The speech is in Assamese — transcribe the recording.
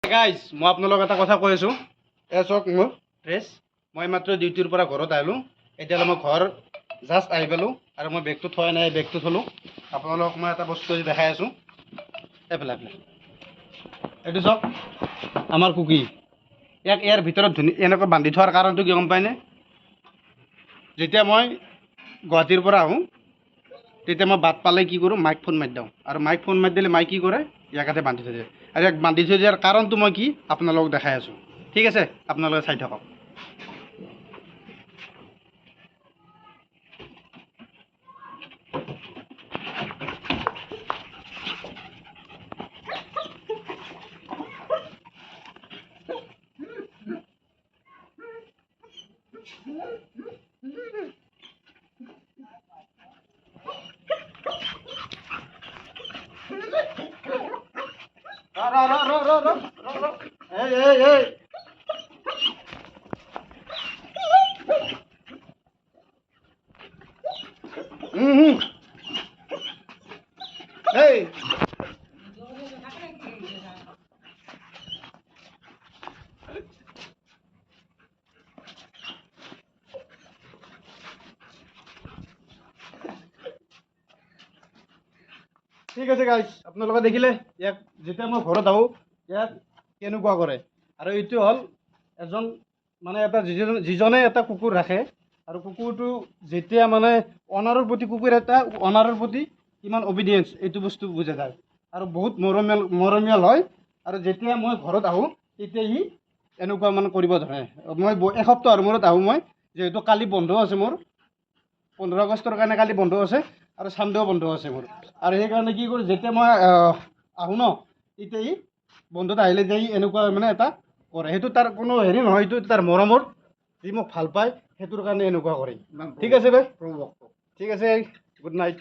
গাইজ মই আপোনালোক এটা কথা কৈ আছোঁ চাওক মোৰ ড্ৰেছ মই মাত্ৰ ডিউটিৰ পৰা ঘৰত আহিলোঁ এতিয়ালৈ মই ঘৰ জাষ্ট আহি পালোঁ আৰু মই বেগটো থোৱা নাই বেগটো থলোঁ আপোনালোকক মই এটা বস্তু দেখাই আছোঁ এইফালে এইটো চাওক আমাৰ কুকি ইয়াৰ ভিতৰত এনেকৈ বান্ধি থোৱাৰ কাৰণটো কি গম পায়নে যেতিয়া মই গুৱাহাটীৰ পৰা আহোঁ তেতিয়া মই বাট পালে কি কৰোঁ মাইক ফোন মাৰি দিওঁ আৰু মাইক ফোন মাৰি দিলে মাইক কি কৰে ইয়াতে বান্ধি থৈ দিয়ে আৰু ইয়াক বান্ধি থৈ দিয়াৰ কাৰণটো মই কি আপোনালোকক দেখাই আছোঁ ঠিক আছে আপোনালোকে চাই থাকক Hey. Hey. ঠিক আছে গাইজ আপোনালোকে দেখিলে ইয়াক যেতিয়া মই ঘৰত আহোঁ ইয়াক কেনেকুৱা কৰে আৰু এইটো হ'ল এজন মানে এটা যিজনে এটা কুকুৰ ৰাখে আৰু কুকুৰটো যেতিয়া মানে অনাৰৰ প্ৰতি কুকুৰ এটা অনাৰৰ প্ৰতি কিমান অবিডিয়েঞ্চ এইটো বস্তু বুজা যায় আৰু বহুত মৰমীয়াল হয় আৰু যেতিয়া মই ঘৰত আহোঁ তেতিয়া সি এনেকুৱা মানে কৰিব ধৰে মই এসপ্তাহৰ মূৰত আহোঁ মই যিহেতু কালি বন্ধ আছে মোৰ 15 আগষ্টৰ কাৰণে কালি বন্ধ আছে আৰু চানডেও বন্ধ আছে মোৰ আৰু সেইকাৰণে কি কৰোঁ যেতিয়া মই আহোঁ ন তেতিয়া সি বন্ধত আহিলে যে এনেকুৱা মানে এটা কৰে সেইটো তাৰ কোনো হেৰি নহয় এইটো তাৰ মৰমৰ যি মোক ভাল পায় সেইটোৰ কাৰণে এনেকুৱা কৰে ঠিক আছে ভাই ঠিক আছে গুড নাইট